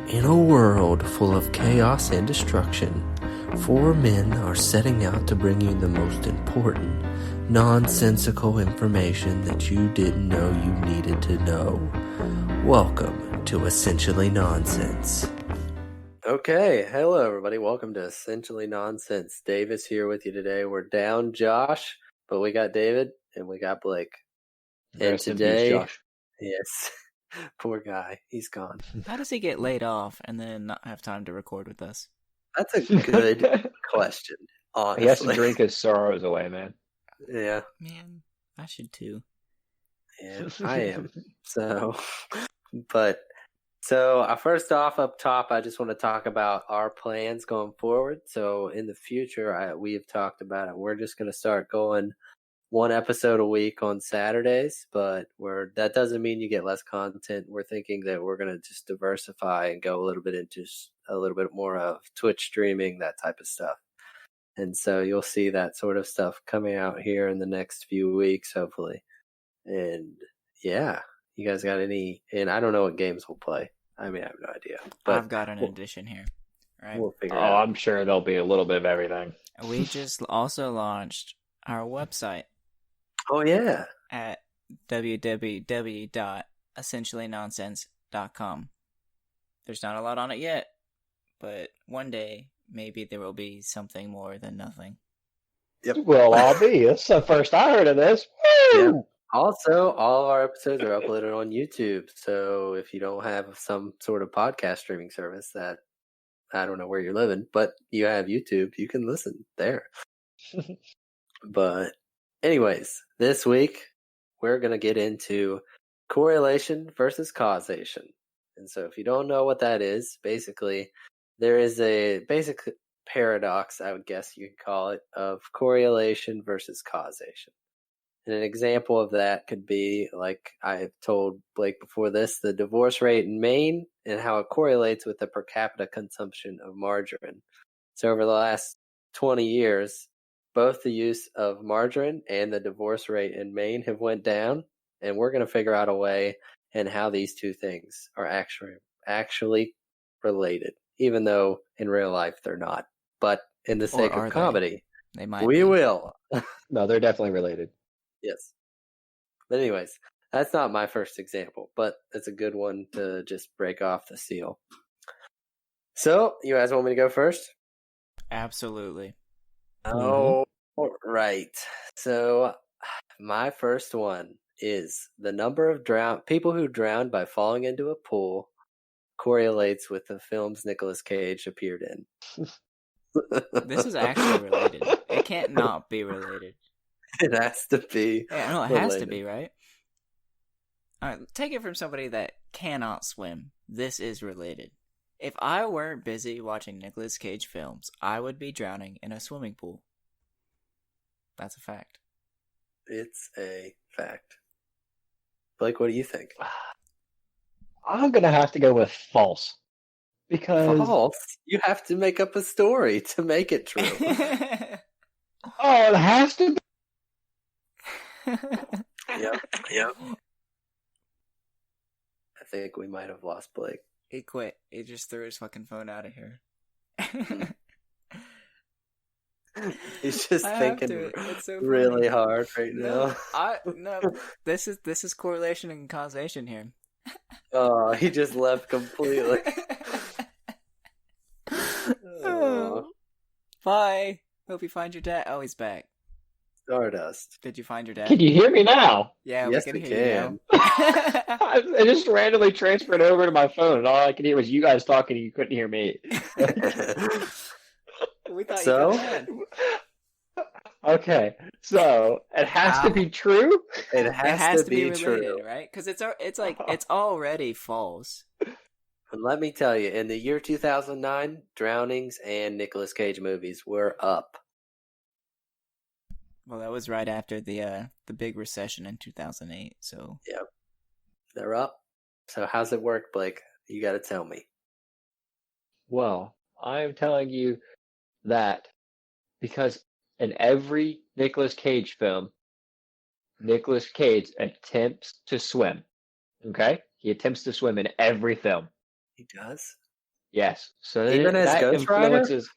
In a world full of chaos and destruction, four men are setting out to bring you the most important, nonsensical information that you didn't know you needed to know. Welcome to Essentially Nonsense. Okay, hello everybody. Welcome to Essentially Nonsense. Dave is here with you today. We're down Josh, but we got David and we got Blake. And today, Josh. Yes, poor guy, he's gone. How does he get laid off and then not have time to record with us? That's a good question, honestly. He has to drink his sorrows away, man. Yeah. Man, I should too. Yeah, I am. So first off, up top, I just want to talk about our plans going forward. So in the future, we have talked about it. We're just going to start going one episode a week on Saturdays, but that doesn't mean you get less content. We're thinking that we're going to just diversify and go a little bit into a little bit more of Twitch streaming, that type of stuff. And so you'll see that sort of stuff coming out here in the next few weeks, hopefully. And yeah, you guys got any? And I don't know what games we'll play. I mean, I have no idea. But I've got an addition here. Right? We'll figure it out. I'm sure there'll be a little bit of everything. We just also launched our website. Oh, yeah. At www.essentiallynonsense.com. There's not a lot on it yet, but one day, maybe there will be something more than nothing. Yep. Well, I'll be. That's the first I heard of this. Woo! Yep. Also, all of our episodes are uploaded on YouTube. So if you don't have some sort of podcast streaming service that, I don't know where you're living, but you have YouTube, you can listen there. But anyways, this week we're going to get into correlation versus causation. And so if you don't know what that is, basically there is a basic paradox, I would guess you could call it, of correlation versus causation. And an example of that could be, like I told Blake before this, the divorce rate in Maine and how it correlates with the per capita consumption of margarine. So over the last 20 years, both the use of margarine and the divorce rate in Maine have went down, and we're going to figure out a way and how these two things are actually related, even though in real life they're not. But in the sake of comedy, they might we be. will. No, they're definitely related. Yes. But anyways, that's not my first example, but it's a good one to just break off the seal. So, you guys want me to go first? Absolutely. Oh, right. So, my first one is the number of people who drowned by falling into a pool correlates with the films Nicolas Cage appeared in. This is actually related. It can't not be related. It has to be. Yeah, no, it has to be, right? All right, take it from somebody that cannot swim. This is related. If I weren't busy watching Nicolas Cage films, I would be drowning in a swimming pool. That's a fact. It's a fact. Blake, what do you think? I'm going to have to go with false. Because... False? You have to make up a story to make it true. Oh, it has to be. Yep. I think we might have lost Blake. He quit. He just threw his fucking phone out of here. He's just thinking so really hard right now. No, this is correlation and causation here. Oh, he just left completely. Oh. Bye. Hope you find your dad. Oh, he's back. Stardust. Did you find your dad? Can you hear me now? Yeah, yes, we can we hear can. you now. I just randomly transferred over to my phone, and all I could hear was you guys talking, and you couldn't hear me. We thought so? You had. Okay, so it has to be true. It has to be related, true, right? Because it's already false. And let me tell you, in the year 2009, drownings and Nicolas Cage movies were up. Well, that was right after the big recession in 2008. So yeah, they're up. So how's it work, Blake? You got to tell me. Well, I'm telling you that because in every Nicolas Cage film, Nicolas Cage attempts to swim. Okay? He attempts to swim in every film. He does? Yes. So Even as that Ghost Rider? influences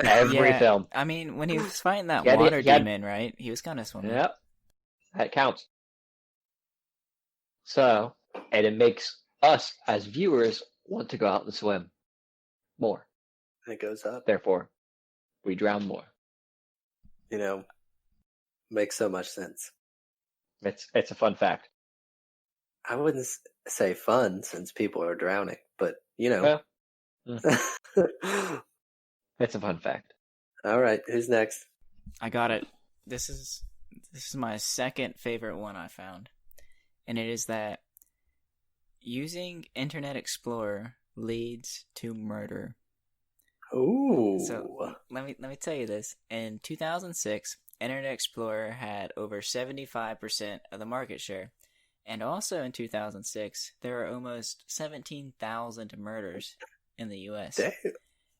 every Yeah, film. I mean, when he was fighting that He had- water he had- demon, right? He was kind of swimming. Yep. That counts. So, and it makes us as viewers want to go out and swim more. It goes up. Therefore, we drown more. Makes so much sense. It's a fun fact. I wouldn't say fun since people are drowning, but Well, it's a fun fact. All right, who's next? I got it. This is my second favorite one I found, and it is that using Internet Explorer leads to murder. Ooh. So let me tell you this. In 2006, Internet Explorer had over 75% of the market share. And also in 2006, there were almost 17,000 murders in the US. Damn.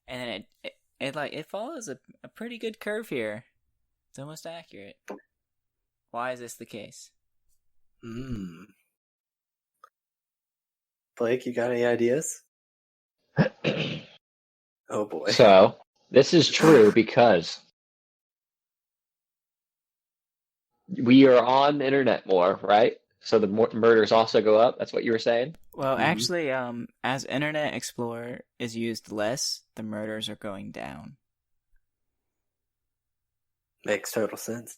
And then it follows a pretty good curve here. It's almost accurate. Why is this the case? Blake, you got any ideas? Oh boy. So, this is true because we are on the internet more, right? So the murders also go up. That's what you were saying? Well, actually, as Internet Explorer is used less, the murders are going down. Makes total sense.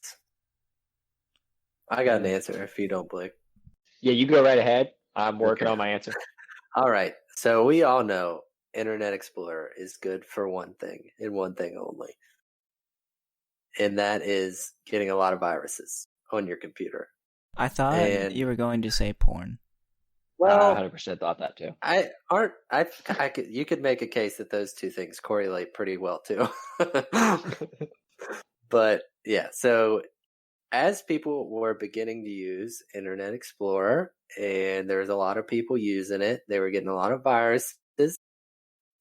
I got an answer if you don't, Blake. Yeah, you go right ahead. I'm working on my answer. All right. So we all know Internet Explorer is good for one thing and one thing only. And that is getting a lot of viruses on your computer. I thought you were going to say porn. Well, I 100% thought that too. You could make a case that those two things correlate pretty well too. But yeah, so as people were beginning to use Internet Explorer, and there's a lot of people using it, they were getting a lot of viruses,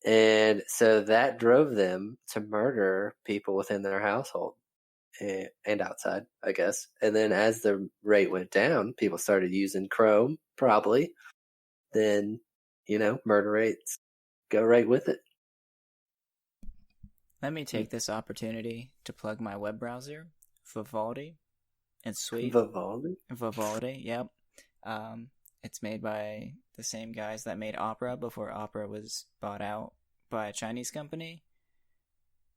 and so that drove them to murder people within their household and outside, I guess. And then as the rate went down, people started using Chrome, probably. Then, murder rates go right with it. Let me take this opportunity to plug my web browser, Vivaldi. It's sweet. Vivaldi, yep. It's made by the same guys that made Opera before Opera was bought out by a Chinese company.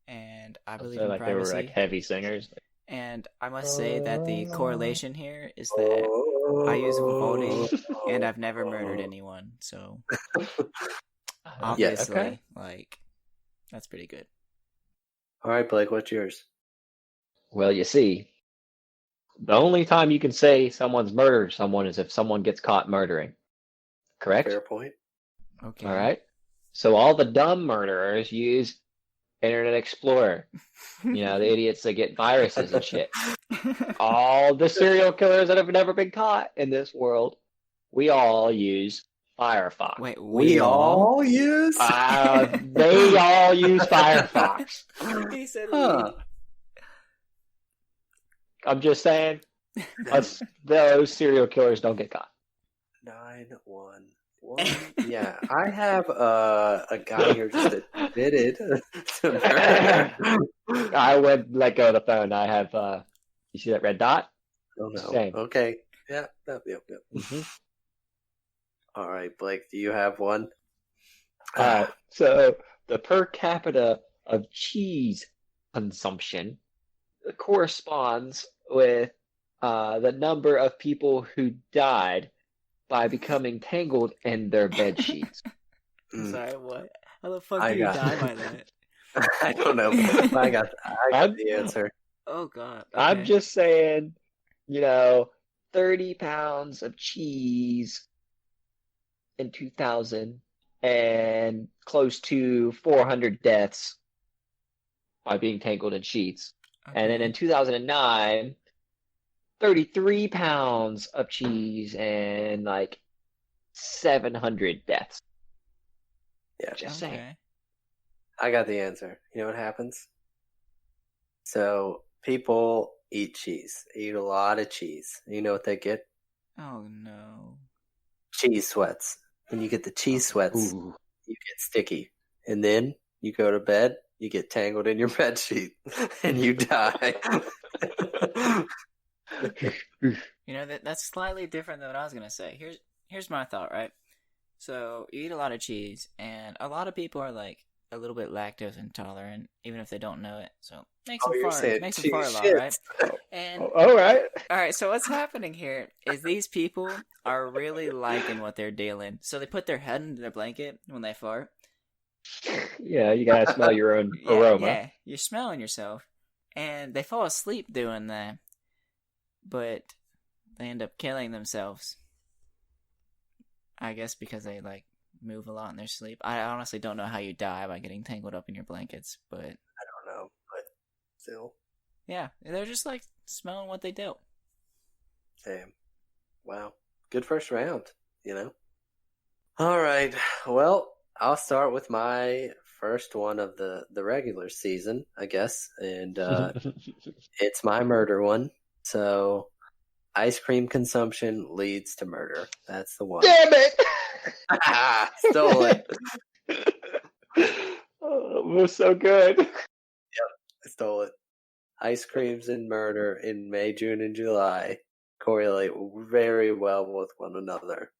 And I believe in privacy. They were like heavy singers. And I must say that the correlation here is that I use Vivaldi and I've never murdered anyone. So obviously, that's pretty good. All right, Blake, what's yours? Well, you see, the only time you can say someone's murdered someone is if someone gets caught murdering. Correct? Fair point. Okay. All right. So all the dumb murderers use Internet Explorer. The idiots that get viruses and shit. All the serial killers that have never been caught in this world, we all use Firefox. Wait, we all use? They all use Firefox. He said I'm just saying, those serial killers don't get caught. 911. Yeah, I have a guy here just admitted to murder. I would let go of the phone. I have, you see that red dot? Oh, no. Same. Okay. Yeah. Yep. Mm-hmm. All right, Blake, do you have one? So the per capita of cheese consumption corresponds with the number of people who died by becoming tangled in their bed sheets. Sorry, what? How the fuck do you die by that? I don't know. I got the answer. Oh, God. Okay. I'm just saying, 30 pounds of cheese in 2000 and close to 400 deaths by being tangled in sheets. Okay. And then in 2009, 33 pounds of cheese and 700 deaths. Yeah, just saying. I got the answer. You know what happens? So people eat cheese. They eat a lot of cheese. You know what they get? Oh no. Cheese sweats. When you get the cheese sweats, you get sticky and then you go to bed, you get tangled in your bed sheet, and you die. That's slightly different than what I was gonna say. Here's my thought, right? So you eat a lot of cheese, and a lot of people are like a little bit lactose intolerant, even if they don't know it. So makes them you're fart, saying makes them cheese fart a lot, shits. right? And All right. all right, so what's happening here is these people are really liking what they're dealing. So they put their head into their blanket when they fart. Yeah, you gotta smell your own Yeah, aroma. yeah, you're smelling yourself, and they fall asleep doing that, but they end up killing themselves. I guess because they like move a lot in their sleep. I honestly don't know how you die by getting tangled up in your blankets, but I don't know, but still. yeah, they're just like smelling what they dealt. Damn. Wow. Good first round, All right. Well, I'll start with my first one of the regular season, I guess. And it's my murder one. So, ice cream consumption leads to murder. That's the one. Damn it! Stole it. Oh, it was so good. Yep, I stole it. Ice creams and murder in May, June, and July correlate very well with one another.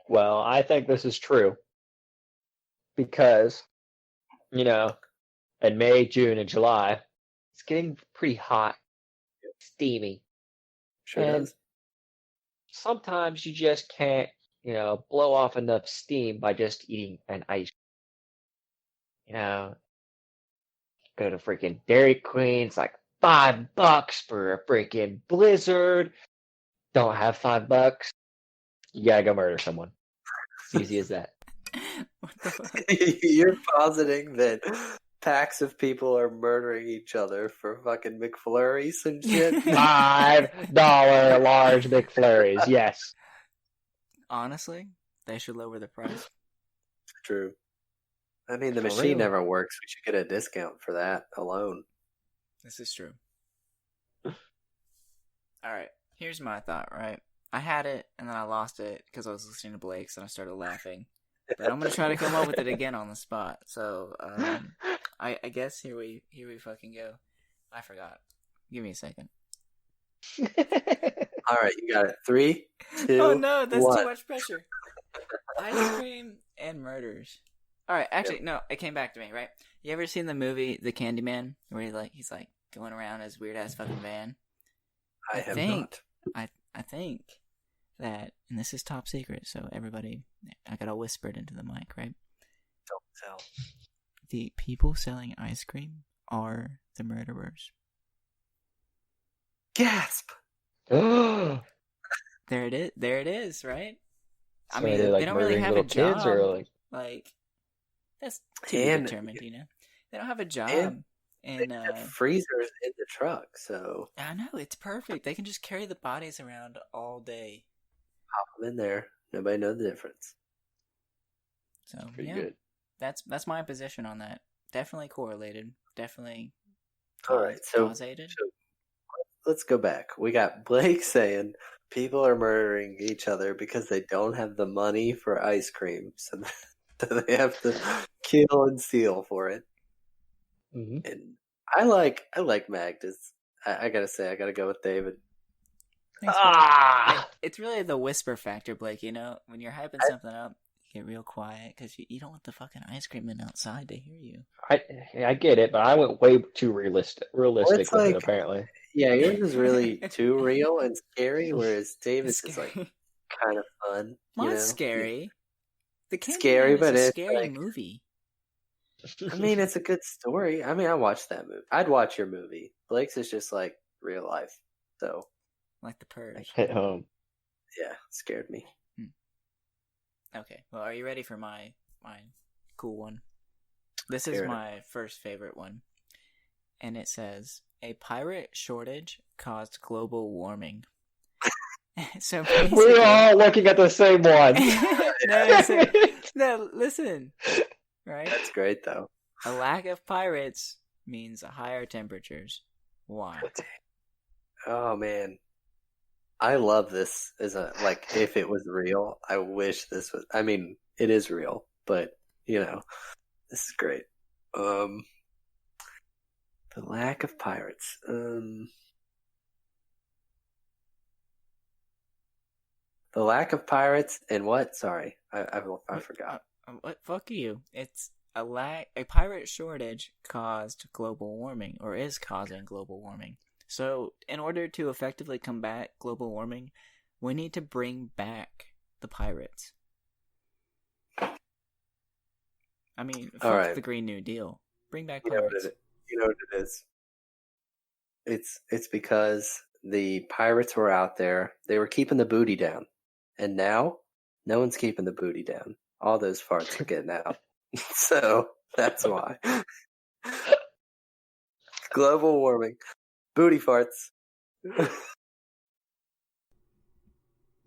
Well, I think this is true because, in May, June, and July, it's getting pretty hot, steamy. Sure and does. sometimes you just can't, blow off enough steam by just eating an ice cream. Go to freaking Dairy Queen. It's like $5 for a freaking Blizzard. Don't have $5. You gotta go murder someone. It's easy as that. What the fuck? You're positing that packs of people are murdering each other for fucking McFlurries and shit? $5 large McFlurries, yes. Honestly, they should lower the price. True. I mean, the For machine real. never works. We should get a discount for that alone. This is true. Alright, here's my thought, right? I had it, and then I lost it because I was listening to Blake's, and I started laughing. But I'm going to try to come up with it again on the spot. So, I guess here we fucking go. I forgot. Give me a second. All right, you got it. 3, 2, Oh no, that's 1. too much pressure. Ice cream and murders. Alright, actually, no, it came back to me, right? You ever seen the movie The Candyman? Where he's like going around his weird ass fucking van? I have not. I think that, and this is top secret, so everybody, I gotta whisper it into the mic, right? Don't tell. The people selling ice cream are the murderers. Gasp! So There it is, right? I are mean, they, like, they don't really murdering have a little kids, job. or Like, that's to be And- determined, They don't have a job. They And have freezers in the truck, so I know, it's perfect. They can just carry the bodies around all day. pop them in there. Nobody knows the difference. So pretty yeah, good. that's my position on that. Definitely correlated. Definitely. All right, so causated. let's go back. We got Blake saying people are murdering each other because they don't have the money for ice cream, so they have to kill and steal for it. Mm-hmm. And I like Magda's. I gotta say, I gotta go with David. Thanks, Ah! It's really the whisper factor, Blake. When you're hyping something up, you get real quiet because you don't want the fucking ice cream man outside to hear you. I get it, but I went way too realistic with like- it, apparently. Yeah, yours is really too real and scary, whereas David's is like Scary. kind of fun. Mine's scary. The It's Candyman scary, is but a it's scary like- movie. I mean, it's a good story. I mean, I watched that movie. I'd watch your movie. Blake's is just like real life. So, Like The Purge. Hit home. yeah, it scared me. Okay, well, are you ready for my cool one? This is Hear it. my first favorite one. And it says, a pirate shortage caused global warming. So basically... We're all looking at the same one. No, listen. Right? That's great, though. A lack of pirates means higher temperatures. Why? Oh man, I love this. If it was real, I wish this was. I mean, it is real, but this is great. The lack of pirates. The lack of pirates and what? Sorry, I forgot. What? Fuck you. It's a pirate shortage caused global warming, or is causing global warming. So, in order to effectively combat global warming, we need to bring back the pirates. I mean, fuck the Green New Deal. Bring back pirates. You know what it is? It's because the pirates were out there. They were keeping the booty down. And now, no one's keeping the booty down. All those farts are getting out. So, that's why. Global warming. Booty farts.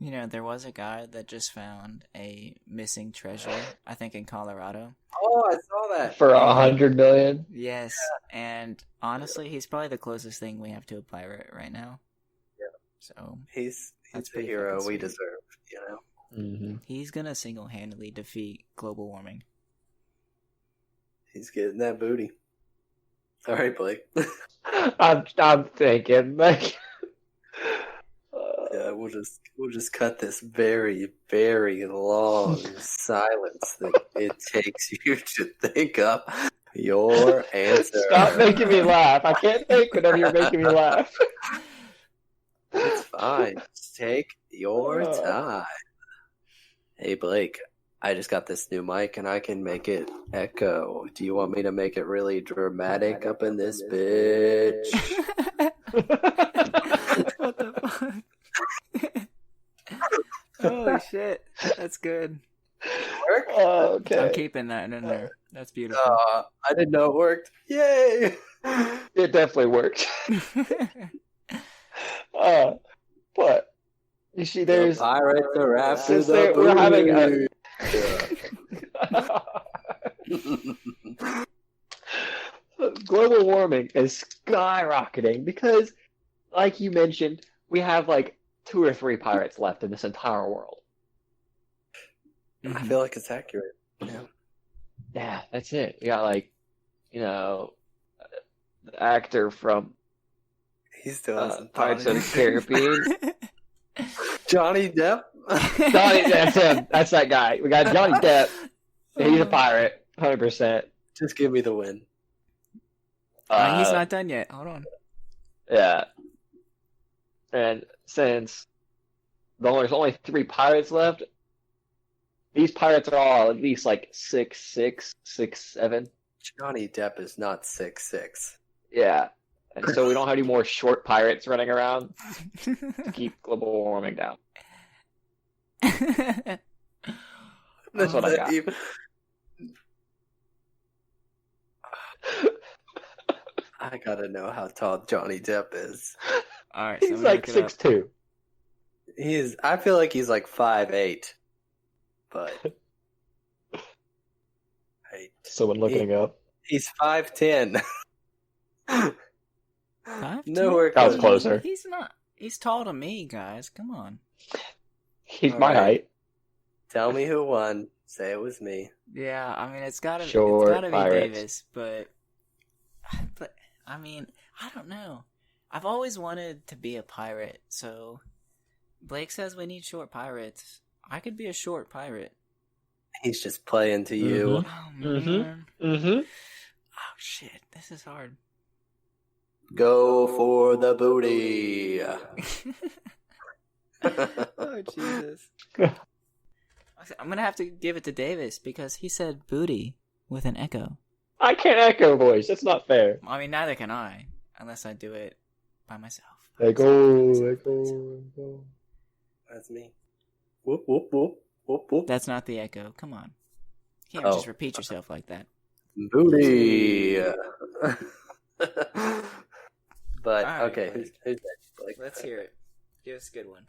There was a guy that just found a missing treasure, I think in Colorado. Oh, I saw that. For 100 million? Yes, and honestly, he's probably the closest thing we have to a pirate right now. Yeah. So he's the hero we deserve, Mm-hmm. He's gonna single-handedly defeat global warming. He's getting that booty. All right, Blake. I'm thinking like. Yeah, we'll just cut this very, very long silence that it takes you to think up your answer. Stop making me laugh. I can't think whenever you're making me laugh. It's fine. Just take your time. Hey, Blake, I just got this new mic and I can make it echo. Do you want me to make it really dramatic up in this bitch? What the fuck? Holy shit, that's good. Okay. I'm keeping that in there. That's beautiful. I didn't know it worked. Yay! It definitely worked. But you see, there's the pirates are after we're having global warming is skyrocketing because, like you mentioned, we have like 2 or 3 pirates left in this entire world. I feel like it's accurate. Yeah, that's it. We got like, the actor from He still hasn't Pirates of the Caribbean. Johnny Depp. That's him. That's that guy. We got Johnny Depp. He's a pirate, 100%. Just give me the win. He's not done yet. Hold on. Yeah. And since there's only 3 pirates left, these pirates are all at least like 6'6", 6'7". Johnny Depp is not 6'6". Yeah. And so we don't have any more short pirates running around to keep global warming down. That's what I got. I gotta know how tall Johnny Depp is. All right, he's like 6'2". I feel like he's like 5'8". But someone looking up. He's 5'10". 5'10"? Nowhere that was closer. He's not. He's tall to me, guys. Come on. He's all my height. Tell me who won. Say it was me. Yeah, I mean it's gotta be pirates. Davis, but I mean I don't know. I've always wanted to be a pirate, so Blake says we need short pirates. I could be a short pirate. He's just playing to you. Oh man. Oh shit, this is hard. Go for the booty. Oh Jesus. I'm gonna have to give it to Davis because he said booty with an echo. I can't echo voice. That's not fair. I mean, neither can I, unless I do it by myself. Echo. That's me. Whoop, whoop, whoop, whoop, whoop. That's not the echo. Come on. You can't just repeat yourself like that. Booty. But, right, okay, who's next? Like, let's hear it. Give us a good one.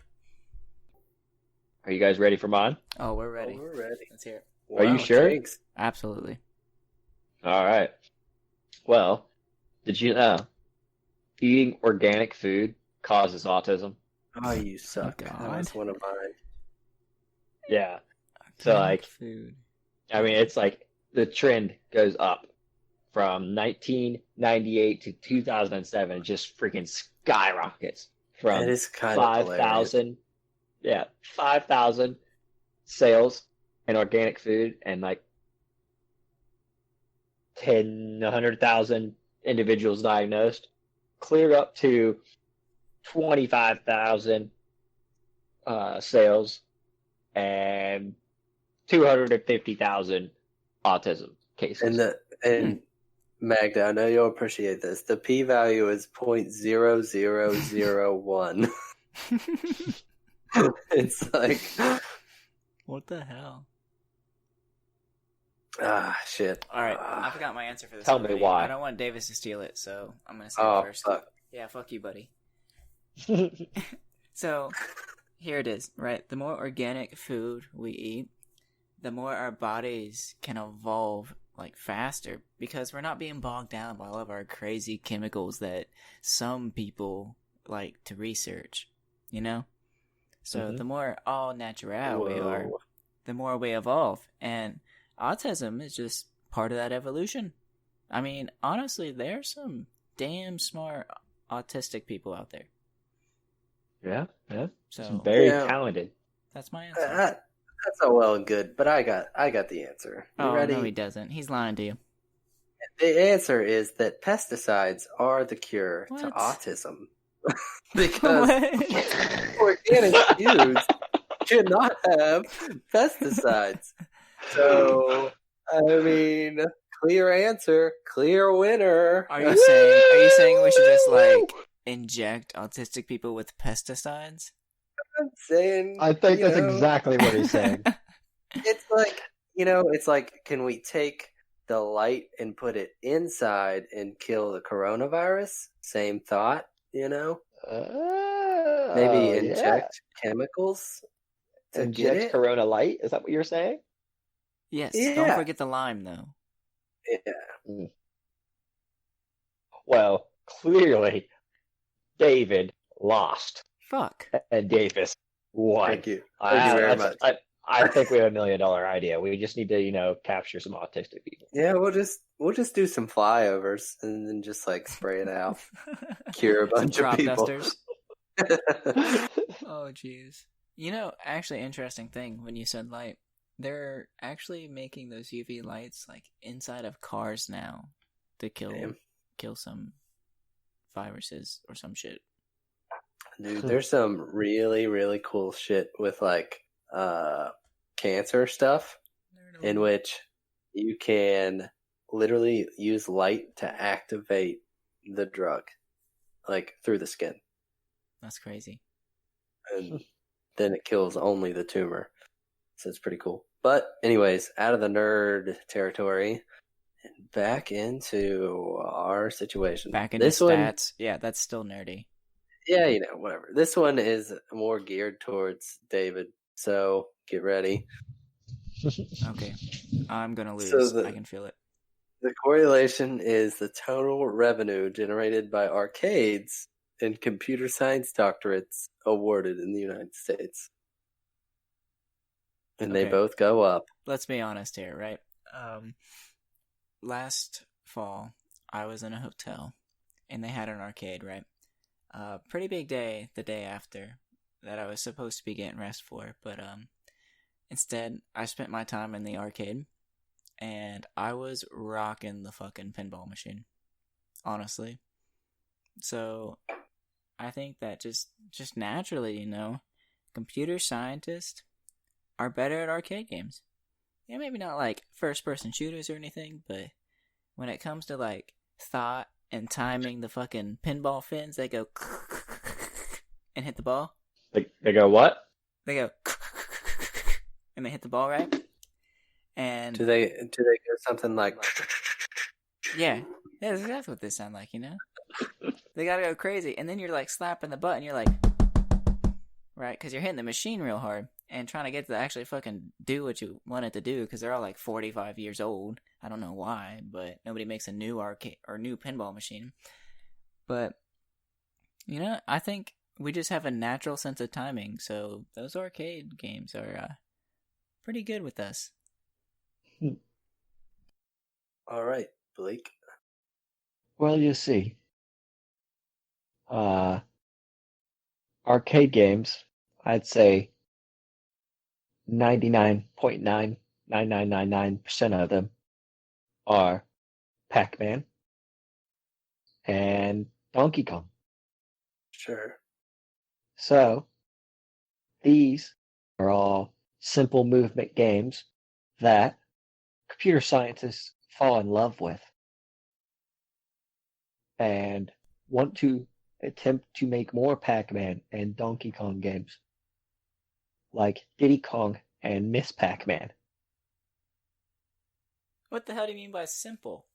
Are you guys ready for mine? Oh, we're ready. Oh, we're ready. Let's hear it. Are you sure? Thanks. Absolutely. All right. Well, did you know eating organic food causes autism? Oh, you suck. God. That was one of mine. Yeah. So, like, food. I mean, it's like the trend goes up from 1998 to 2007, just freaking skyrockets It from is kind of hilarious. 5,000, yeah, 5,000 sales in organic food and like 100,000 individuals diagnosed, clear up to 25,000 sales and 250,000 autism cases. And Magda, I know you'll appreciate this. The p-value is 0.0001. It's like, What the hell? shit. All right, I forgot my answer for this. Tell me why. I don't want Davis to steal it, so I'm gonna say it first. Fuck. Yeah, fuck you, buddy. So, here it is, right? The more organic food we eat, the more our bodies can evolve like faster because we're not being bogged down by all of our crazy chemicals that some people like to research, you know? So the more all natural we are, the more we evolve. And autism is just part of that evolution. I mean, honestly, there's some damn smart autistic people out there. Yeah. So very talented. That's my answer. That's all well and good, but I got the answer. You ready? No, he doesn't. He's lying to you. The answer is that pesticides are the cure to autism. Because organic foods should not have pesticides. So, I mean, clear answer, clear winner. Are you saying we should just like inject autistic people with pesticides? I'm saying, I think that's exactly what he's saying. It's like, it's like, can we take the light and put it inside and kill the coronavirus? Same thought, Maybe inject chemicals to inject get it? Corona Light? Is that what you're saying? Yes. Yeah. Don't forget the lime, though. Yeah. Well, clearly, David lost. Fuck. And Davis won. Thank you. Thank you very much. I think we have $1 million idea. We just need to, capture some autistic people. Yeah, we'll just do some flyovers and then just like spray it out. Cure a bunch of people. Dusters. Oh, jeez. Actually, interesting thing when you said light, they're actually making those UV lights like inside of cars now to kill some viruses or some shit. Dude, there's some really, really cool shit with like cancer stuff in which you can literally use light to activate the drug, like through the skin. That's crazy. And then it kills only the tumor. So it's pretty cool. But anyways, out of the nerd territory and back into our situation. Back into stats. Yeah, that's still nerdy. Yeah, whatever. This one is more geared towards David, so get ready. Okay. I'm going to lose. I can feel it. The correlation is the total revenue generated by arcades and computer science doctorates awarded in the United States. And they both go up. Let's be honest here, right? Last fall, I was in a hotel, and they had an arcade, right? Pretty big day the day after that I was supposed to be getting rest for, but instead I spent my time in the arcade and I was rocking the fucking pinball machine, honestly. So I think that just naturally, computer scientists are better at arcade games. Yeah, maybe not like first person shooters or anything, but when it comes to like thought and timing the fucking pinball fins, they go and hit the ball. They go what? They go and they hit the ball, right? And do they go something like? Yeah, that's exactly what they sound like. They gotta go crazy, and then you're like slapping the button. You're like, right, because you're hitting the machine real hard and trying to get to actually fucking do what you want it to do. Because they're all like 45 years old. I don't know why, but nobody makes a new arcade or new pinball machine. But I think we just have a natural sense of timing. So those arcade games are pretty good with us. All right, Blake. Well, you see, arcade games, I'd say 99.99999% of them are Pac-Man and Donkey Kong. Sure. So these are all simple movement games that computer scientists fall in love with and want to attempt to make more Pac-Man and Donkey Kong games like Diddy Kong and Miss Pac-Man. What the hell do you mean by simple?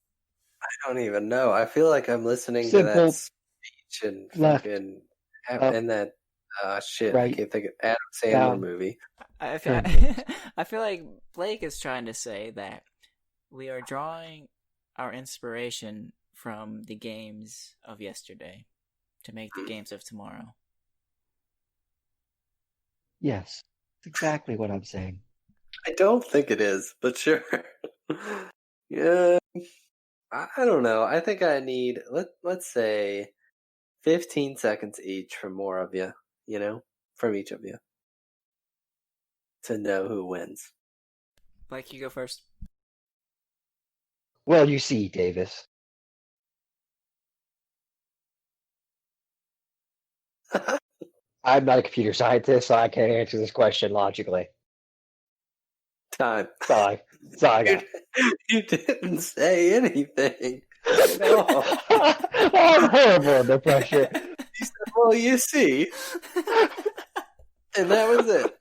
I don't even know. I feel like I'm listening to that Simple speech and left, fucking up, and that shit. I right, can't think of Adam Sandler down, movie. I feel, turntables. I feel like Blake is trying to say that we are drawing our inspiration from the games of yesterday to make the games of tomorrow. Yes, that's exactly what I'm saying. I don't think it is, but sure. Yeah, I don't know. I think I need let's say 15 seconds each from more of you. You know, from each of you to know who wins. Blake, you go first. Well, you see, Davis, I'm not a computer scientist, so I can't answer this question logically. Time. That's all I got. You didn't say anything at all. I'm horrible under pressure. You said, "Well, you see," and that was it.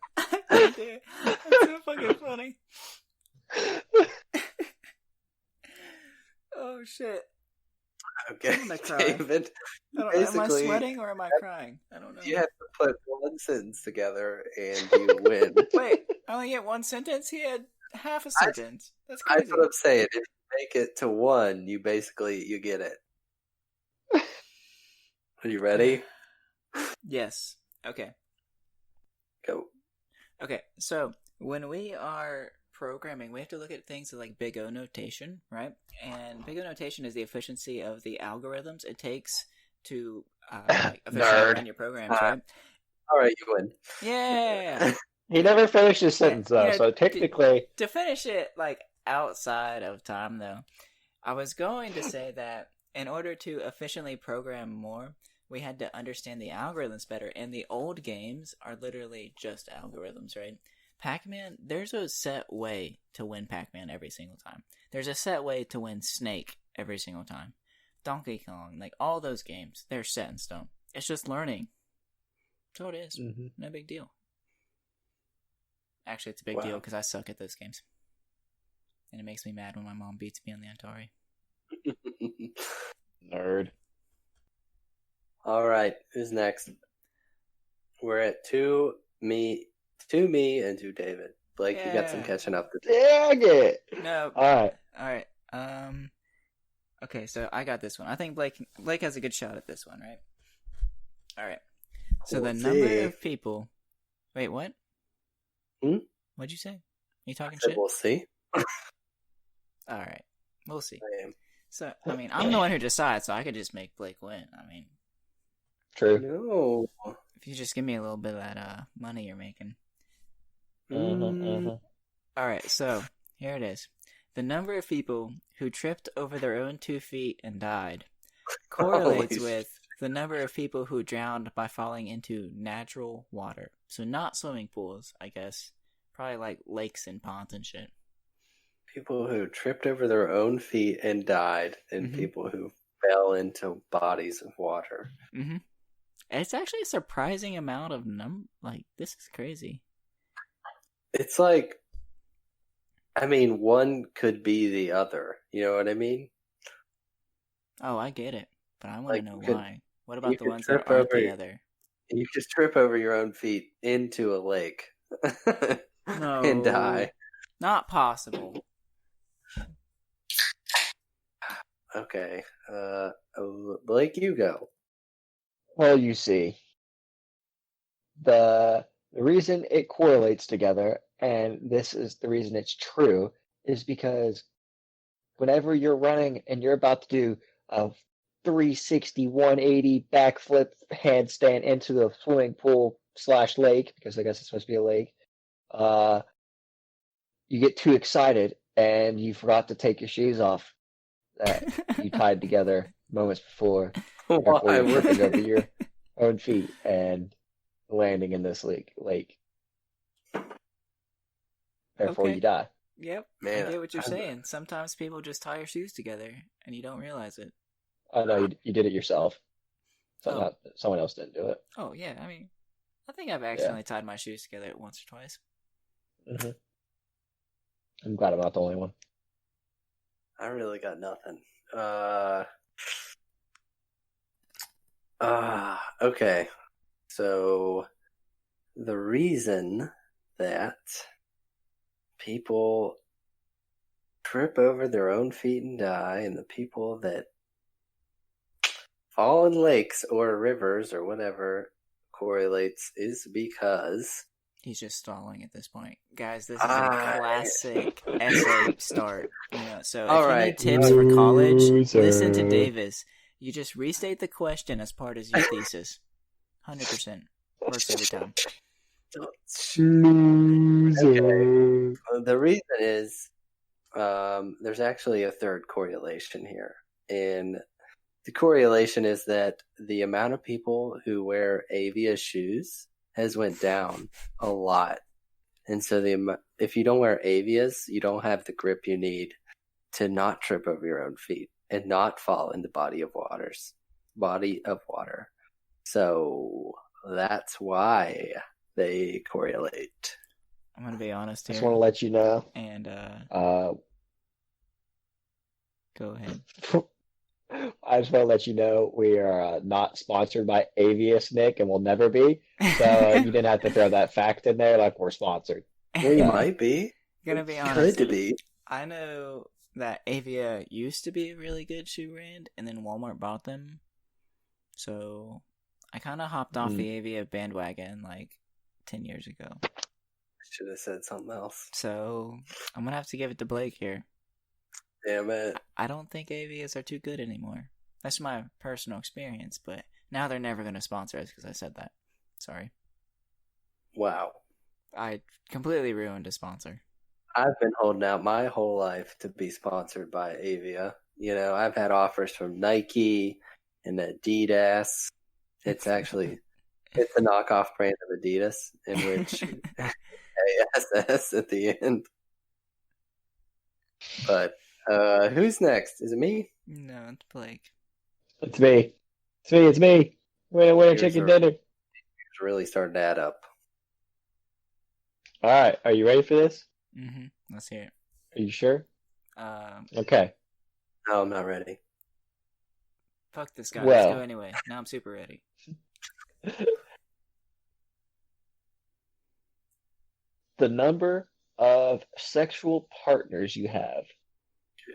Dude, that's so fucking funny. Oh shit. Okay, I'm gonna cry. David. Am I sweating or am I crying? I don't know. You have to put one sentence together and you win. Wait, I only get one sentence? He had half a sentence. That's crazy. That's what I'm saying. If you make it to one, you get it. Are you ready? Yes. Okay. Go. Okay, so when we are programming, we have to look at things like Big O notation, right? And Big O notation is the efficiency of the algorithms it takes to efficiently run your programs, right? All right, you win. Yeah. He never finished his sentence though, so technically to finish it outside of time though, I was going to say that in order to efficiently program more, we had to understand the algorithms better, and the old games are literally just algorithms, right? Pac-Man, there's a set way to win Pac-Man every single time. There's a set way to win Snake every single time. Donkey Kong, all those games, they're set in stone. It's just learning. So it is. Mm-hmm. No big deal. Actually, it's a big deal because I suck at those games. And it makes me mad when my mom beats me on the Atari. Nerd. All right, who's next? We're at two me and two David. Blake, you got some catching up to do. Dang it! No. All right. Okay, so I got this one. I think Blake has a good shot at this one, right? All right. So the number of people. Wait, what? What'd you say? Are you talking shit? We'll see. All right, we'll see. So, I mean, I'm the one who decides, so I could just make Blake win. I mean, true. No. If you just give me a little bit of that money you're making. Uh-huh. All right, so here it is. The number of people who tripped over their own 2 feet and died correlates with the number of people who drowned by falling into natural water. So not swimming pools, I guess. Probably like lakes and ponds and shit. People who tripped over their own feet and died, and people who fell into bodies of water. Mm-hmm. It's actually a surprising amount of this is crazy. It's one could be the other. You know what I mean? Oh, I get it. But I want to know why. What about the ones that aren't the other? You just trip over your own feet into a lake and die. Not possible. Okay. Blake, you go. Well, you see, the reason it correlates together, and this is the reason it's true, is because whenever you're running and you're about to do a 360, 180 backflip handstand into the swimming pool / lake, because I guess it's supposed to be a lake, you get too excited and you forgot to take your shoes off that you tied together moments before. Therefore, Why you're would tripping over your own feet and landing in this lake. Therefore, Okay. you die. Yep, Man, I get what you're I'm- saying. Sometimes people just tie your shoes together and you don't realize it. Oh no, you did it yourself. Oh. Someone else didn't do it. Oh, yeah, I mean, I think I've Yeah. accidentally tied my shoes together once or twice. hmm I'm glad I'm not the only one. I really got nothing. Okay. So the reason that people trip over their own feet and die, and the people that fall in lakes or rivers or whatever correlates is because He's just stalling at this point. Guys, this is a I- classic essay start. So All if you right. need tips for college, listen to Loser. Davis. You just restate the question as part of your thesis. 100%. Works every time. Loser. The reason is there's actually a third correlation here. And the correlation is that the amount of people who wear Avia shoes has went down a lot. And so if you don't wear Avias, you don't have the grip you need to not trip over your own feet and not fall in the body of water. So that's why they correlate. I'm going to be honest here. Just want to let you know. And go ahead. I just want to let you know we are not sponsored by Avius, Nick, and will never be. So you didn't have to throw that fact in there like we're sponsored. We might be. Gonna be honest. Could be. I know that Avia used to be a really good shoe brand, and then Walmart bought them. So I kind of hopped off the Avia bandwagon like 10 years ago. Should have said something else. So I'm gonna have to give it to Blake here. Damn it. I don't think Avias are too good anymore. That's my personal experience, but now they're never gonna sponsor us because I said that. Sorry. Wow. I completely ruined a sponsor. I've been holding out my whole life to be sponsored by Avia. I've had offers from Nike and Adidas. It's a knockoff brand of Adidas in which ASS at the end. But who's next? Is it me? No, it's Blake. It's me. It's me. Winner, chicken dinner. It's really starting to add up. All right. Are you ready for this? Mm-hmm. Let's hear it. Are you sure? Okay. No, I'm not ready. Fuck this guy. Well. Let's go anyway. Now I'm super ready. The number of sexual partners you have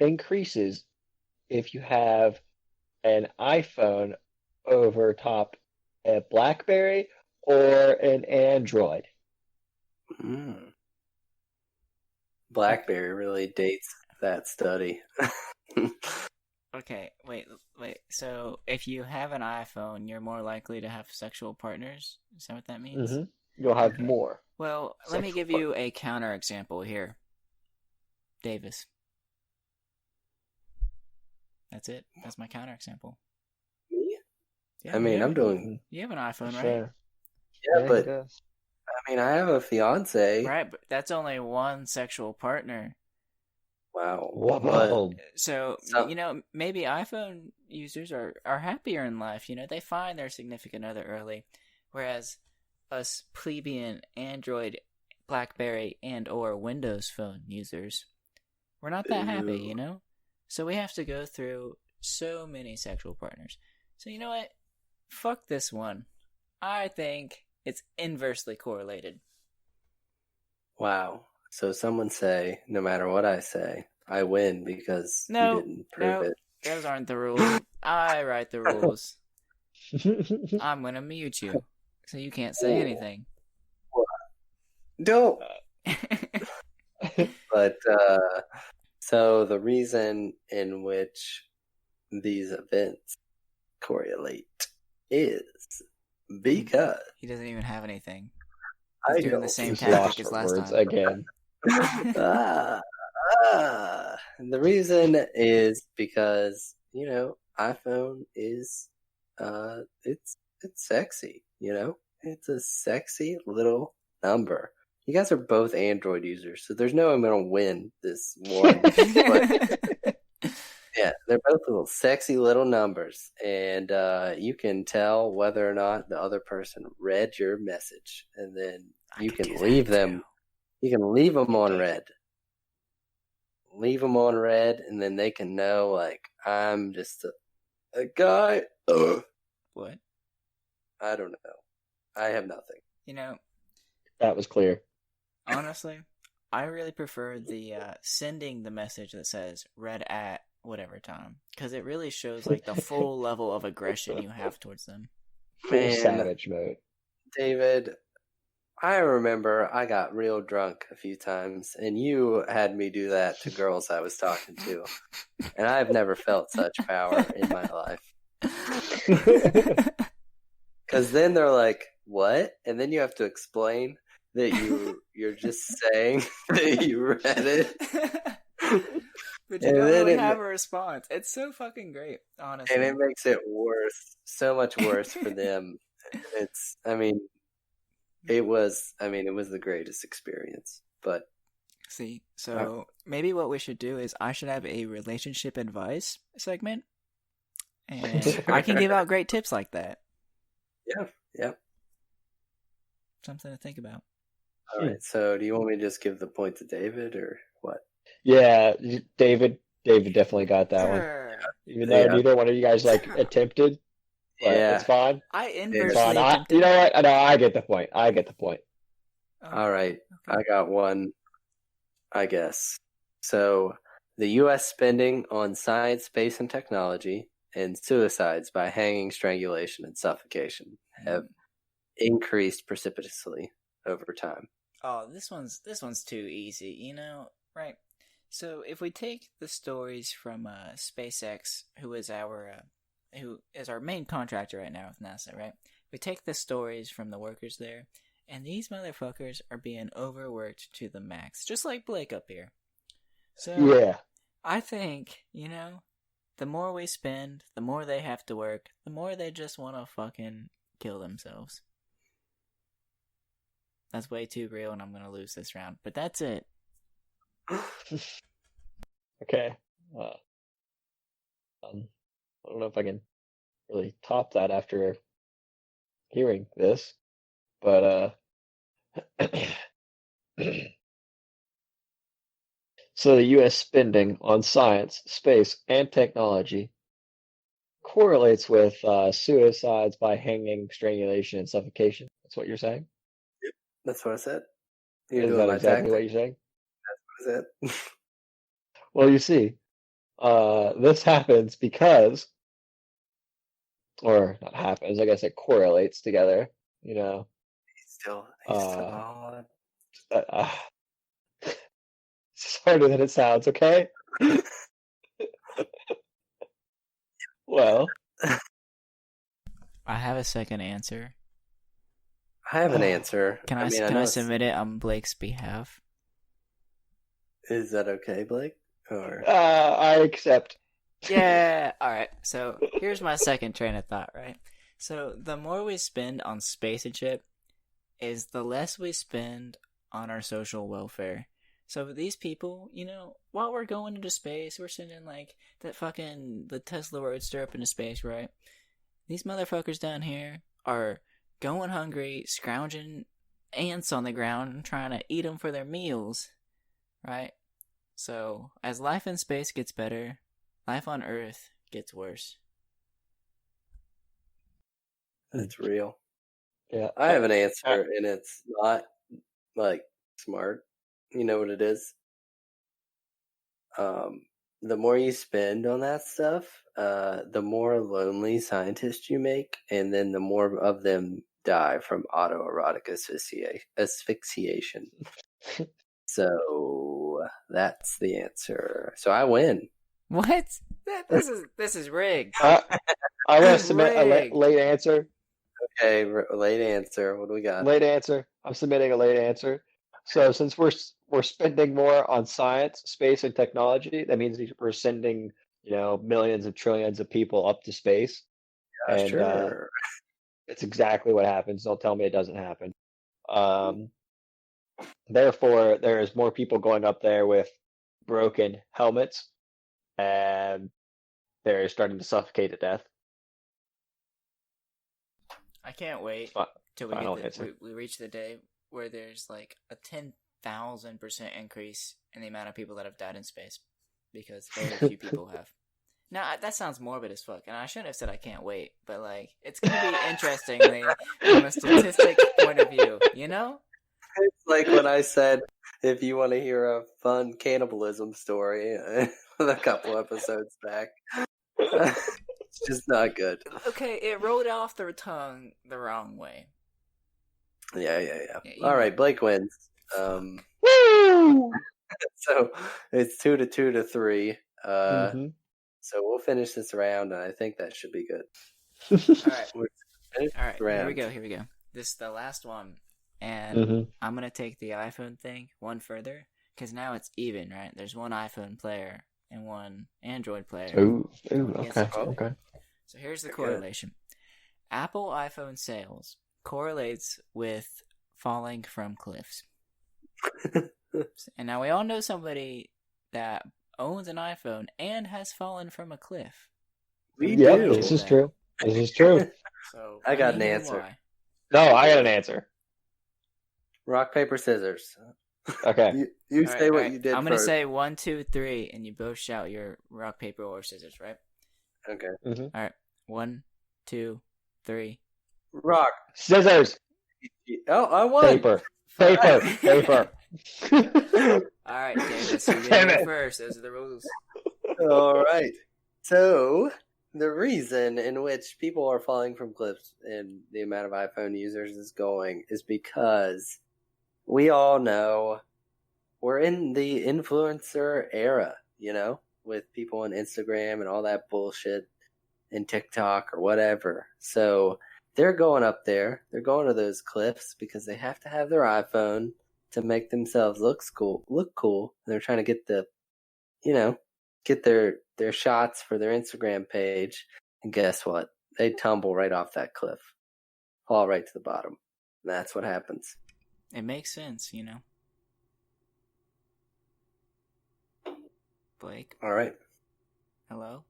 increases if you have an iPhone over top a BlackBerry or an Android. BlackBerry really dates that study. Okay, wait. So if you have an iPhone, you're more likely to have sexual partners? Is that what that means? Mm-hmm. You'll have Okay. more. Well, let me give you a counter example here. Davis. That's it. That's my counter example. Me? Yeah, I mean, I'm doing... You have an iPhone, right? Sure. Yeah, but he does. I mean, I have a fiance. Right, but that's only one sexual partner. Wow. Whoa. So, maybe iPhone users are happier in life. They find their significant other early. Whereas us plebeian Android, BlackBerry, and or Windows phone users, we're not that happy, So we have to go through so many sexual partners. So you know what? Fuck this one. I think it's inversely correlated. Wow. So someone say, no matter what I say, I win because you didn't prove it. Those aren't the rules. I write the rules. I'm gonna mute you, so you can't say anything. Don't. But so the reason in which these events correlate is because He doesn't even have anything. I He's doing the don't. same He's tactic lost as for last words time. again. ah, And the reason is because iPhone is it's sexy. It's a sexy little number. You guys are both Android users, so there's no way I'm gonna win this one. But yeah, they're both little sexy little numbers, and you can tell whether or not the other person read your message, and then you can leave them. You can leave them on red. Leave them on red, and then they can know, like, I'm just a guy. What? I don't know. I have nothing. That was clear. Honestly, I really prefer the sending the message that says read at whatever time, because it really shows like the full level of aggression you have towards them. Full savage mode. David, I remember I got real drunk a few times, and you had me do that to girls I was talking to, and I've never felt such power in my life. Because then they're like, "What?" And then you have to explain that you're just saying that you read it. But you don't really have a response. It's so fucking great, honestly. And it makes it worse, so much worse for them. It was the greatest experience. But see, so maybe what we should do is I should have a relationship advice segment, and I can give out great tips like that. Yeah. Something to think about. All right. So, do you want me to just give the point to David, or what? Yeah, David definitely got that one. Even though neither one of you guys attempted, but it's fine. I inversely attempted. You know what? No, I get the point. Okay. All right. Okay. I got one, I guess. So, the U.S. spending on science, space, and technology, and suicides by hanging, strangulation, and suffocation have increased precipitously over time. Oh, this one's too easy, right? So if we take the stories from SpaceX, who is our main contractor right now with NASA, right? We take the stories from the workers there, and these motherfuckers are being overworked to the max, just like Blake up here. So yeah, I think the more we spend, the more they have to work, the more they just want to fucking kill themselves. That's way too real, and I'm gonna lose this round. But that's it. Okay. I don't know if I can really top that after hearing this, but so the U.S. spending on science, space, and technology correlates with suicides by hanging, strangulation, and suffocation. That's what you're saying? Yep, that's what I said. Is that exactly what you're saying? That's what I said. Well, you see, this happens because, or not happens, I guess it correlates together, He's still on. It's harder than it sounds, okay? Well, I have a second answer. I have an answer. Can I submit it on Blake's behalf? Is that okay, Blake? Or I accept. Yeah. All right. So here's my second train of thought. Right. So the more we spend on spaceship, is the less we spend on our social welfare. So these people, while we're going into space, we're sending the Tesla Roadster up into space, right? These motherfuckers down here are going hungry, scrounging ants on the ground and trying to eat them for their meals, right? So as life in space gets better, life on Earth gets worse. That's real. Yeah, I have an answer, and it's not smart. You know what it is? The more you spend on that stuff, the more lonely scientists you make, and then the more of them die from autoerotic asphyxiation. So that's the answer. So I win. What? This is rigged. I'm gonna submit a Rigged. late answer. Okay, late answer. What do we got? Late answer. I'm submitting a late answer. So since we're spending more on science, space, and technology, that means we're sending millions of trillions of people up to space, and Sure. it's exactly what happens. Don't tell me it doesn't happen. Therefore, there is more people going up there with broken helmets, and they're starting to suffocate to death. I can't wait till we reach the day where there's like a 10,000% increase in the amount of people that have died in space because very few people have. Now that sounds morbid as fuck, and I shouldn't have said I can't wait, but like it's gonna be interesting from a statistic point of view, you know? It's like when I said, if you want to hear a fun cannibalism story, a couple episodes back. It's just not good. Okay, it rolled off the tongue the wrong way. Yeah. All right, Blake wins. Woo! So it's 2-3. So we'll finish this round, and I think that should be good. All right. Here we go. This is the last one, and I'm gonna take the iPhone thing one further because now it's even, right? There's one iPhone player and one Android player. Ooh, okay. So here's the correlation. Apple iPhone sales correlates with falling from cliffs. And now we all know somebody that owns an iPhone and has fallen from a cliff. We do. This is true. So I got an answer. Why. No, I got an answer. Rock, paper, scissors. Okay. You say what you did. I'm going to say 1, 2, 3, and you both shout your rock, paper, or scissors, right? Okay. All right. 1, 2, 3. Rock. Scissors. Oh, I won. Paper. All right, David, so you go first. Those are the rules. All right. So the reason in which people are falling from cliffs and the amount of iPhone users is going is because we all know we're in the influencer era, with people on Instagram and all that bullshit and TikTok or whatever. So they're going up there. They're going to those cliffs because they have to have their iPhone to make themselves look cool. They're trying to get get their shots for their Instagram page. And guess what? They tumble right off that cliff. Fall right to the bottom. And that's what happens. It makes sense, Blake? All right. Hello?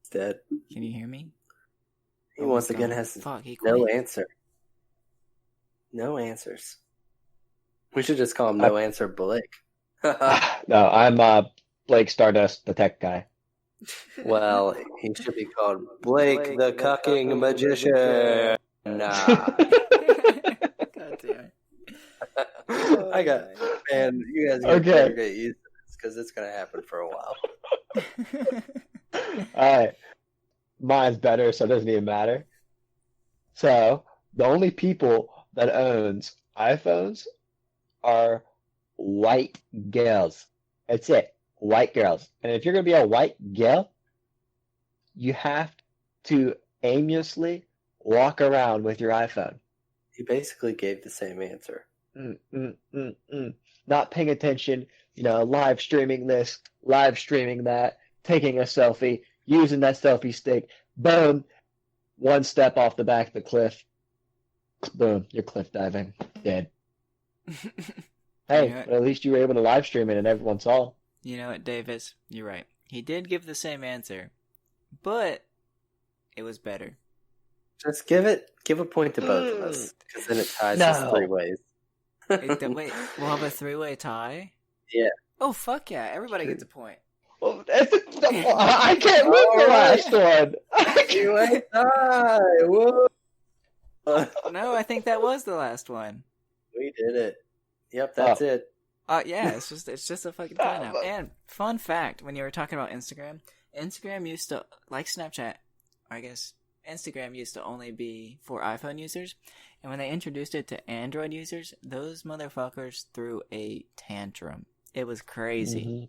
It's dead. Can you hear me? He once again has no answer. No answers. We should just call him No Answer Blake. No, I'm Blake Stardust, the tech guy. Well, he should be called Blake the Cucking Magician. Nah. God damn it. Man, you guys better get used to this because it's going to happen for a while. All right. Mine's better, so it doesn't even matter. So, the only people that owns iPhones are white girls. That's it. White girls. And if you're going to be a white girl, you have to aimlessly walk around with your iPhone. You basically gave the same answer. Not paying attention, live streaming this, live streaming that, taking a selfie, using that selfie stick. Boom. One step off the back of the cliff. Boom. You're cliff diving. Dead. Hey, but at least you were able to live stream it and everyone saw. You know what, Davis? You're right. He did give the same answer, but it was better. Just give a point to both of us, because then it ties us 3 ways. Wait, we'll have a 3-way tie? Yeah. Oh, fuck yeah. Everybody gets a point. Well, I can't win the last one. 3-way tie. Whoa. No, I think that was the last one. We did it. Yep, that's it. Yeah, it's just a fucking tie now. And fun fact, when you were talking about Instagram used to, like Snapchat, I guess Instagram used to only be for iPhone users, and when they introduced it to Android users, those motherfuckers threw a tantrum. It was crazy. Mm-hmm.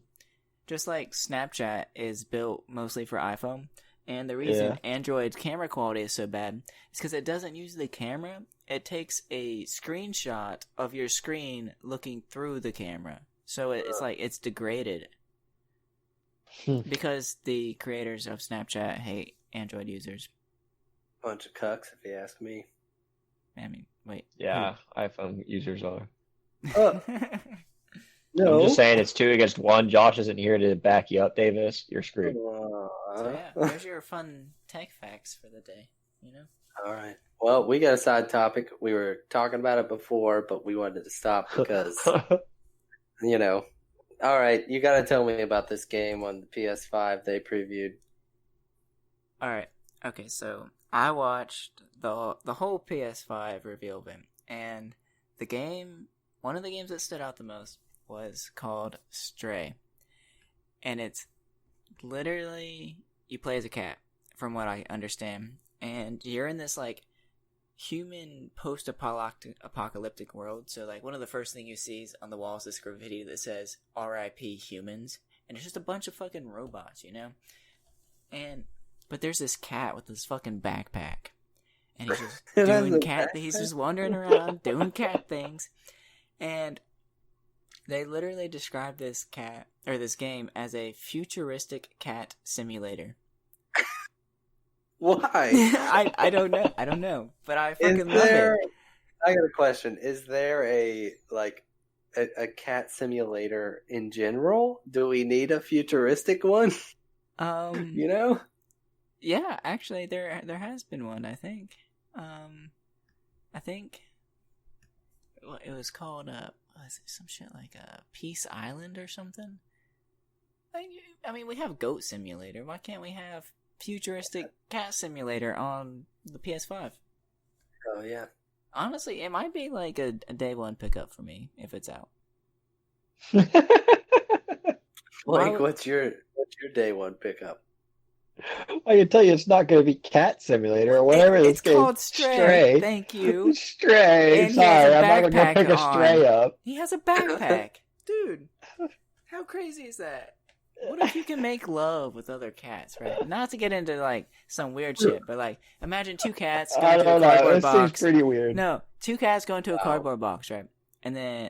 Just like Snapchat is built mostly for iPhone, and the reason Android's camera quality is so bad is because it doesn't use the camera. It takes a screenshot of your screen looking through the camera. So it's like it's degraded. Because the creators of Snapchat hate Android users. Bunch of cucks, if you ask me. I mean, wait. Yeah, iPhone users are. No. I'm just saying it's 2 against 1. Josh isn't here to back you up, Davis. You're screwed. So yeah, there's your fun tech facts for the day, you know? All right. Well, we got a side topic. We were talking about it before, but we wanted to stop because, you know. All right, you got to tell me about this game on the PS5 they previewed. All right. Okay, so I watched the whole PS5 reveal event, and one of the games that stood out the most was called Stray. And it's literally, you play as a cat, from what I understand. And you're in this, like, human post-apocalyptic world. So, like, one of the first things you see is on the walls this graffiti that says, R.I.P. humans. And it's just a bunch of fucking robots, you know? But there's this cat with this fucking backpack. And he's just he's just wandering around, doing cat things. And they literally describe this game as a futuristic cat simulator. Why? I don't know. But I fucking love it. I got a question. Is there a cat simulator in general? Do we need a futuristic one? You know? Yeah, actually there has been one, I think. I think it was called was it some shit like Peace Island or something? I mean, we have Goat Simulator. Why can't we have futuristic cat simulator on the PS5? Oh yeah. Honestly, it might be like a day one pickup for me if it's out. Like, what's your day one pickup? I can tell you it's not going to be Cat Simulator or whatever. It's called Stray. Thank you. Stray. And Sorry, I'm not going to pick a Stray up. He has a backpack. Dude, how crazy is that? What if you can make love with other cats, right? Not to get into, like, some weird shit, but, like, imagine 2 cats going to a cardboard box. That seems pretty weird. No, 2 cats go into a cardboard box, right? And then,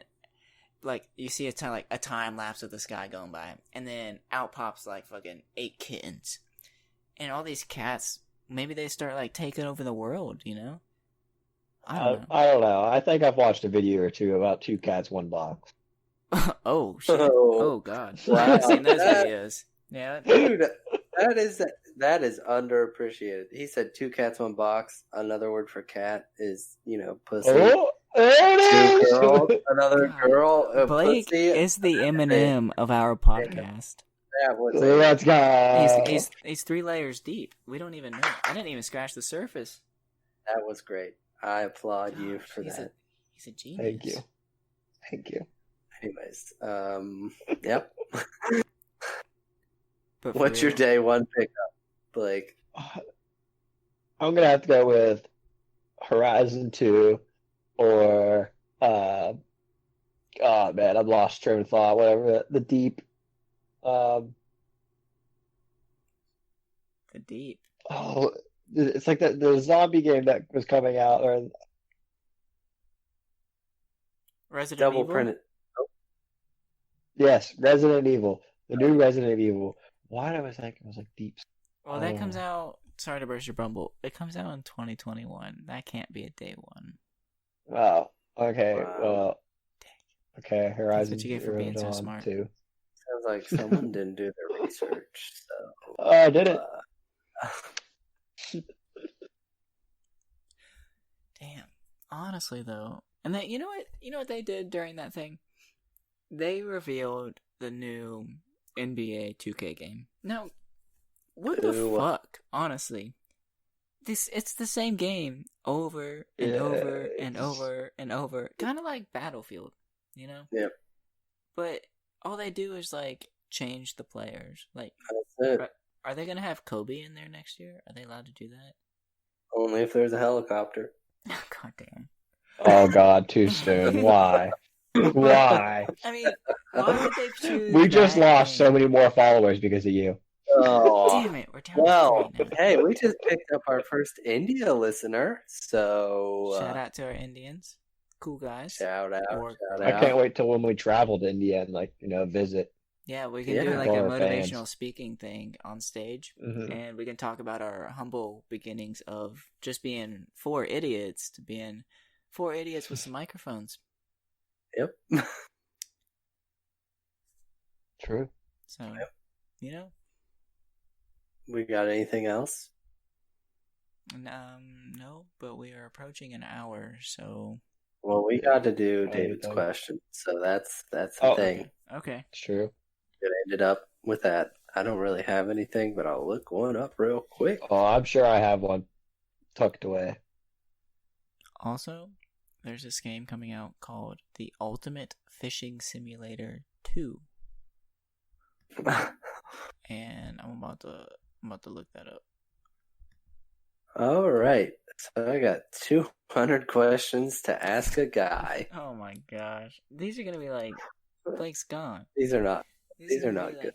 like, you see a time lapse of the sky going by, and then out pops, like, fucking 8 kittens. And all these cats, maybe they start, like, taking over the world, you know? I don't know. I think I've watched a video or two about 2 cats, 1 box. Oh, shit. Oh, God. Wow. I've seen those videos. Yeah. Dude, that is underappreciated. He said 2 cats, 1 box. Another word for cat is, pussy. Oh, there it is! 2 girls, another girl. Blake pussy. is the Eminem of our podcast. Let's go. He's 3 layers deep. We don't even know. I didn't even scratch the surface. That was great. I applaud you for that. He's a genius. Thank you. Anyways, yep. But what's your day one pickup, Blake? I'm gonna have to go with Horizon 2 or oh man, I've lost train of thought. Whatever the Deep. The Deep. Oh, it's like the zombie game that was coming out, or Resident Evil. Printed. Oh. Yes, Resident Evil, the new Resident Evil. Why did I think it was like Deep? Well, that comes out. Sorry to burst your bumble. It comes out in 2021. That can't be a day one. Oh, okay. Wow. Well, okay. Horizon. That's what you get for being so smart. Sounds like someone didn't do their research. So. I did it. Damn. Honestly, though, and then you know what they did during that thing? They revealed the new NBA 2K game. Now, what the fuck? Honestly, it's the same game over and over and over and over, kind of like Battlefield, you know? Yeah. But all they do is like change the players. Like, that's it. Are they gonna have Kobe in there next year? Are they allowed to do that? Only if there's a helicopter. God damn. Oh God, too soon. Why? Why? I mean, why would they choose We just that lost so thing? many more followers because of you. Oh, Damn it, we're down to well, 3 now. hey, we just picked up our first India listener, so Shout out to our Indians. Cool guys. shout out, Or- shout I out. can't wait till when we travel to India and visit. Yeah, we can Yeah. do like a All our motivational fans. speaking thing on stage. Mhm. And we can talk about our humble beginnings of just being 4 idiots to being 4 idiots with some microphones. Yep. True. So, We got anything else? no, but we are approaching an hour, so. Well, we got to do David's Anything. question, so that's the Oh, thing. Okay. It's true. It ended up with that. I don't really have anything, but I'll look one up real quick. Oh, I'm sure I have one tucked away. Also, there's this game coming out called The Ultimate Fishing Simulator 2. And I'm about to look that up. All right. So I got 200 questions to ask a guy. Oh my gosh. These are going to be like Blake's gone. These are not. These are gonna not be good.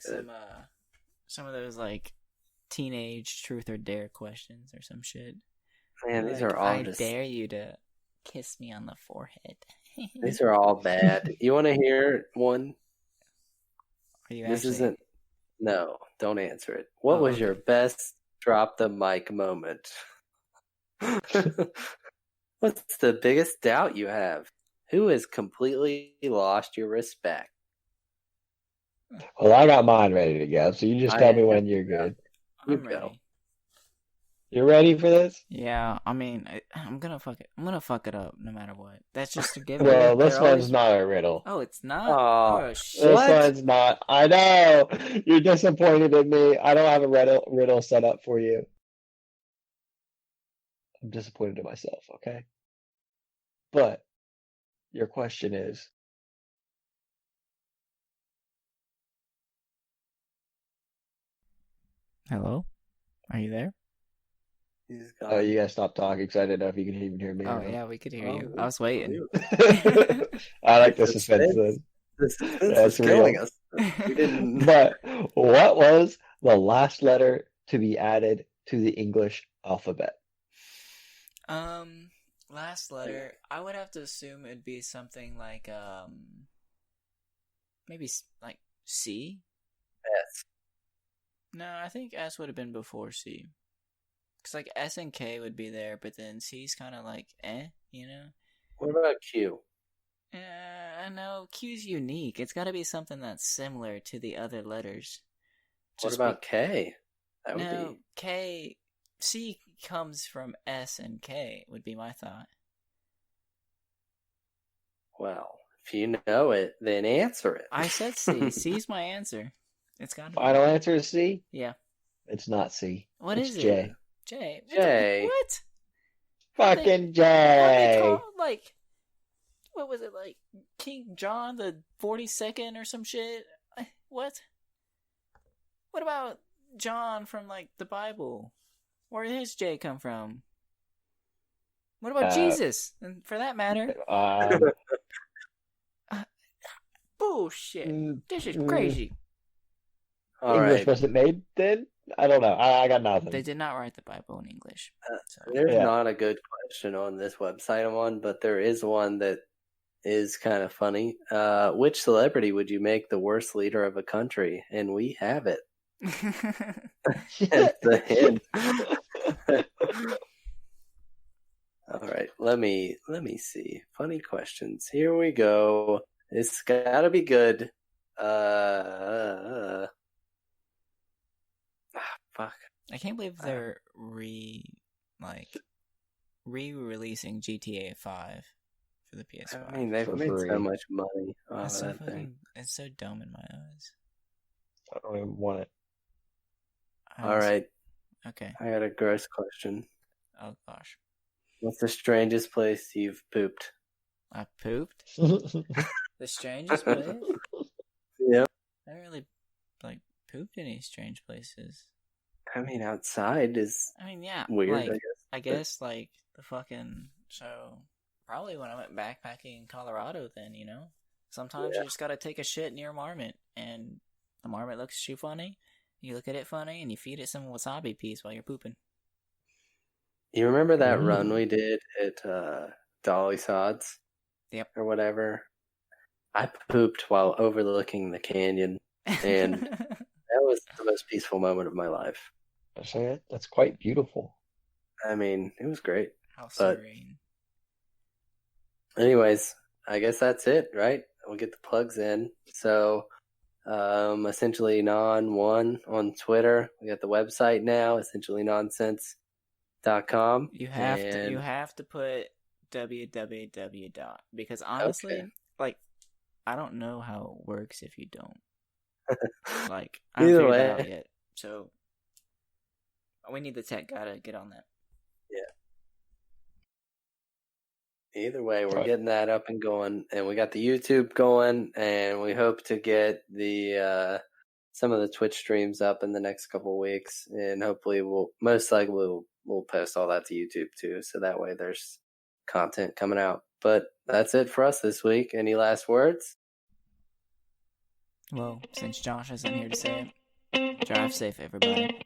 Some of those like teenage truth or dare questions or some shit. Man, these Like, are all I just. dare you to kiss me on the forehead. These are all bad. You want to hear one? Are you This actually... isn't. No, don't answer it. What Oh, was okay. your best drop the mic moment? What's the biggest doubt you have? Who has completely lost your respect? Well, I got mine ready to go, so you just tell me when you're good. You I'm go. ready. You ready for this? Yeah, I mean, I'm gonna fuck it. I'm gonna fuck it up no matter what. That's just a given. Well, this They're one's always- not a riddle. Oh, it's not. Aw, Oh This shit! What? one's not. I know. You're disappointed in me. I don't have a riddle set up for you. I'm disappointed in myself, okay? But your question is, Hello, are you there? He's oh, gone. you guys stop talking because I didn't know if you could even hear me Oh or not. yeah, we could hear Oh, you. I was waiting. I like the The suspense. suspense. The suspense That's is killing real. us. We didn't. But what was the last letter to be added to the English alphabet? Last letter. I would have to assume it'd be something like maybe like C. S. No, I think S would have been before C. Cause like S and K would be there, but then C's kind of like you know. What about Q? I know Q's unique. It's got to be something that's similar to the other letters. What about K? That would No, be. K. C comes from S and K. Would be my thought. Well, if you know it, then answer it. I said C. C's my answer. It's got to be. Final answer is C? Yeah. It's not C. What It's is it? J. J. J. What? Fucking What J. they call like? What was it like? King John the 42nd or some shit? What? What about John from like the Bible? Where did his J come from? What about Jesus? And for that matter, bullshit. This is crazy. All English right. wasn't made then? I don't know. I got nothing. They did not write the Bible in English. So. There's Yeah. not a good question on this website I'm on, but there is one that is kind of funny. Which celebrity would you make the worst leader of a country? And we have it. It's the hint. All right, let me see. Funny questions. Here we go. It's gotta be good. Fuck. I can't believe they're re-releasing GTA 5 for the PS5. I mean, they've For made so free. much money on That's so that thing. fucking. It's so dumb in my eyes. I don't even want it. All right, Okay. I got a gross question. Oh gosh. What's the strangest place you've pooped? I pooped. The strangest place. Yep. I haven't really pooped any strange places. I mean, outside is I mean, yeah, weird. like I guess. I guess like the fucking probably when I went backpacking in Colorado. Then sometimes you just gotta take a shit near a marmot, and the marmot looks at you funny. You look at it funny, and you feed it some wasabi peas while you're pooping. You remember that run we did at Dolly Sods? Yep. Or whatever? I pooped while overlooking the canyon, and that was the most peaceful moment of my life. I say it. That's quite beautiful. I mean, it was great. How serene. Anyways, I guess that's it, right? We'll get the plugs in. So, essentially non1 on Twitter. We got the website now, essentiallynonsense.com. You have to put www. Because honestly, like, I don't know how it works if you don't. Like, I haven't figured that out yet. So we need the tech guy to get on that. Yeah. Either way, we're getting that up and going, and we got the YouTube going, and we hope to get the some of the Twitch streams up in the next couple of weeks, and hopefully we'll post all that to YouTube too, so that way there's content coming out. But that's it for us this week. Any last words? Well, since Josh isn't here to say it, drive safe, everybody.